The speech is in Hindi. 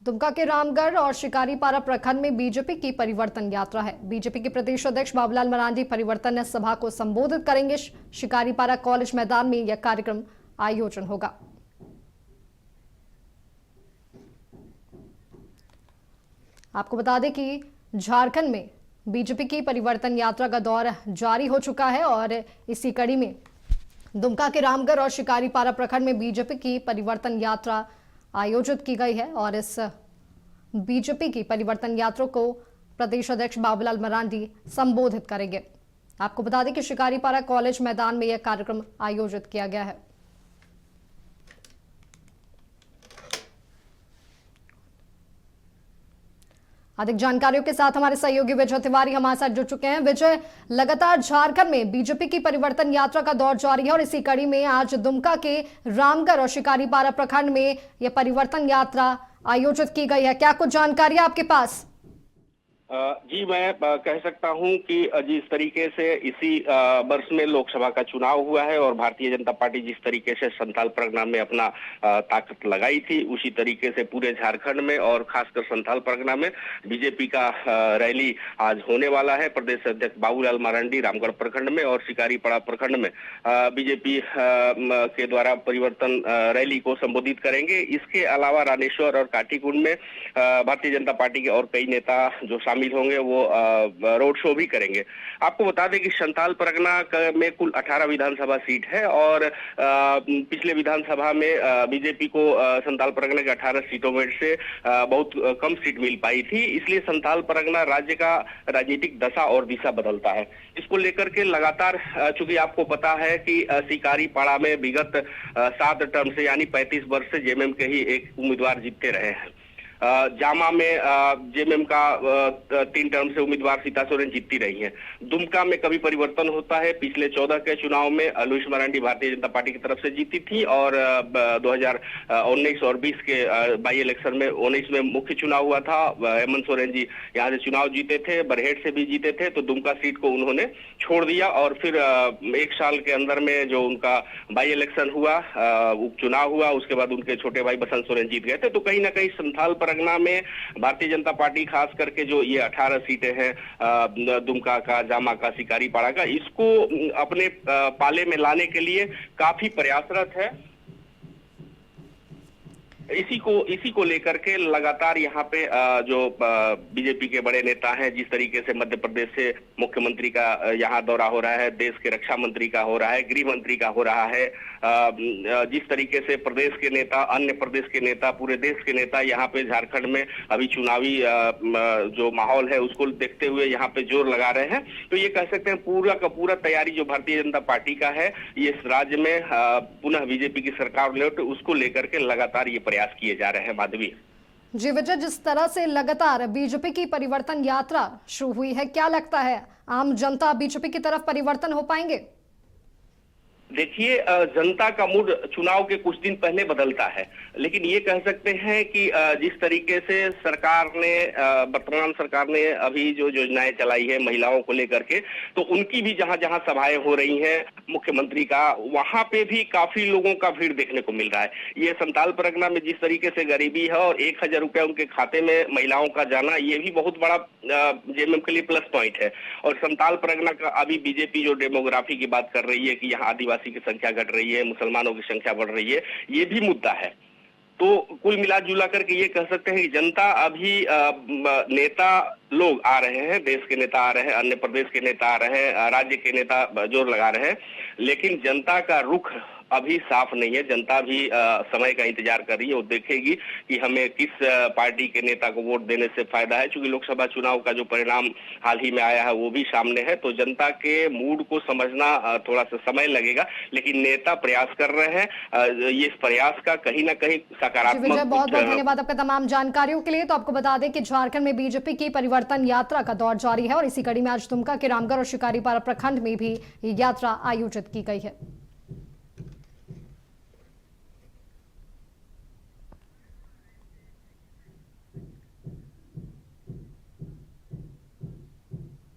दुमका के रामगढ़ और शिकारीपारा प्रखंड में बीजेपी की परिवर्तन यात्रा है। बीजेपी के प्रदेश अध्यक्ष बाबूलाल मरांडी परिवर्तन सभा को संबोधित करेंगे। शिकारीपारा कॉलेज मैदान में यह कार्यक्रम आयोजन होगा। आपको बता दें कि झारखंड में बीजेपी की परिवर्तन यात्रा का दौर जारी हो चुका है और इसी कड़ी में दुमका के रामगढ़ और शिकारीपारा प्रखंड में बीजेपी की परिवर्तन यात्रा आयोजित की गई है और इस बीजेपी की परिवर्तन यात्रा को प्रदेश अध्यक्ष बाबूलाल मरांडी संबोधित करेंगे। आपको बता दें कि शिकारीपारा कॉलेज मैदान में यह कार्यक्रम आयोजित किया गया है। अधिक जानकारियों के साथ हमारे सहयोगी विजय तिवारी हमारे साथ जुड़ चुके हैं। विजय, लगातार झारखंड में बीजेपी की परिवर्तन यात्रा का दौर जारी है और इसी कड़ी में आज दुमका के रामगढ़ और शिकारीपारा प्रखंड में यह परिवर्तन यात्रा आयोजित की गई है। क्या कुछ जानकारी आपके पास? जी, मैं कह सकता हूं कि जिस तरीके से इसी वर्ष में लोकसभा का चुनाव हुआ है और भारतीय जनता पार्टी जिस तरीके से संथाल परगना में अपना ताकत लगाई थी, उसी तरीके से पूरे झारखंड में और खासकर संथाल परगना में बीजेपी का रैली आज होने वाला है। प्रदेश अध्यक्ष बाबूलाल मरांडी रामगढ़ प्रखंड में और शिकारीपाड़ा प्रखंड में बीजेपी के द्वारा परिवर्तन रैली को संबोधित करेंगे। इसके अलावा रानेश्वर और काठीकुंड में भारतीय जनता पार्टी के और कई नेता जो शामिल होंगे वो रोड शो भी करेंगे। आपको बता दें कि संथाल परगना में कुल 18 विधानसभा सीट है और पिछले विधानसभा में बीजेपी को संथाल परगना के 18 सीटों में से बहुत कम सीट मिल पाई थी। इसलिए संथाल परगना राज्य का राजनीतिक दशा और दिशा बदलता है। इसको लेकर के लगातार, चूंकि आपको पता है कि शिकारीपाड़ा में विगत 7 टर्म से यानी 35 वर्ष से जेएमएम के ही एक उम्मीदवार जीतते रहे हैं। जामा में जेएमएम का 3 टर्म से उम्मीदवार सीता सोरेन जीतती रही हैं। दुमका में कभी परिवर्तन होता है। पिछले 14 के चुनाव में लुईस मरांडी भारतीय जनता पार्टी की तरफ से जीती थी और 2019 और 20 के बाई इलेक्शन में 19 में मुख्य चुनाव हुआ था। हेमंत सोरेन जी यहाँ से चुनाव जीते थे, बरहेट से भी जीते थे, तो दुमका सीट को उन्होंने छोड़ दिया और फिर 1 साल के अंदर में जो उनका बाई इलेक्शन हुआ, उपचुनाव हुआ, उसके बाद उनके छोटे भाई बसंत सोरेन जीत गए थे। तो कहीं ना कहीं संथाल परगना में भारतीय जनता पार्टी खास करके जो ये 18 सीटें हैं, दुमका का, जामा का, शिकारीपाड़ा का, इसको अपने पाले में लाने के लिए काफी प्रयासरत है। इसी को लेकर के लगातार यहाँ पे जो बीजेपी के बड़े नेता हैं, जिस तरीके से मध्य प्रदेश से मुख्यमंत्री का यहाँ दौरा हो रहा है, देश के रक्षा मंत्री का हो रहा है, गृह मंत्री का हो रहा है, जिस तरीके से प्रदेश के नेता, अन्य प्रदेश के नेता, पूरे देश के नेता यहाँ पे झारखंड में अभी चुनावी जो माहौल है उसको देखते हुए यहाँ पे जोर लगा रहे हैं। तो ये कह सकते हैं पूरा का पूरा तैयारी जो भारतीय जनता पार्टी का है, ये इस राज्य में पुनः बीजेपी की सरकार लौटे, उसको लेकर के लगातार ये प्रयास किए जा रहे हैं। माधवी जी विजय, जिस तरह से लगातार बीजेपी की परिवर्तन यात्रा शुरू हुई है, क्या लगता है आम जनता बीजेपी की तरफ परिवर्तन हो पाएंगे? देखिए, जनता का मूड चुनाव के कुछ दिन पहले बदलता है, लेकिन ये कह सकते हैं कि जिस तरीके से सरकार ने, वर्तमान सरकार ने अभी जो योजनाएं चलाई है महिलाओं को लेकर के, तो उनकी भी जहां जहां सभाएं हो रही हैं मुख्यमंत्री का, वहां पे भी काफी लोगों का भीड़ देखने को मिल रहा है। ये संथाल परगना में जिस तरीके से गरीबी है और 1000 रुपया उनके खाते में महिलाओं का जाना, ये भी बहुत बड़ा जेएमएम के लिए प्लस पॉइंट है। और संथाल परगना का अभी बीजेपी जो डेमोग्राफी की बात कर रही है कि यहाँ आदिवासी की संख्या घट रही है, मुसलमानों की संख्या बढ़ रही है, ये भी मुद्दा है। तो कुल मिला जुला करके ये कह सकते हैं कि जनता अभी, नेता लोग आ रहे हैं, देश के नेता आ रहे हैं, अन्य प्रदेश के नेता आ रहे हैं, राज्य के नेता जोर लगा रहे हैं, लेकिन जनता का रुख अभी साफ नहीं है। जनता भी समय का इंतजार कर रही है और देखेगी कि हमें किस पार्टी के नेता को वोट देने से फायदा है। चूंकि लोकसभा चुनाव का जो परिणाम हाल ही में आया है वो भी सामने है, तो जनता के मूड को समझना थोड़ा सा समय लगेगा, लेकिन नेता प्रयास कर रहे हैं। ये प्रयास का कहीं ना कहीं सकारात्मक। बहुत बहुत धन्यवाद आपका तमाम जानकारियों के लिए। तो आपको बता दें कि झारखंड में बीजेपी की परिवर्तन यात्रा का दौर जारी है और इसी कड़ी में आज दुमका के रामगढ़ और शिकारीपारा प्रखंड में भी यात्रा आयोजित की गई है।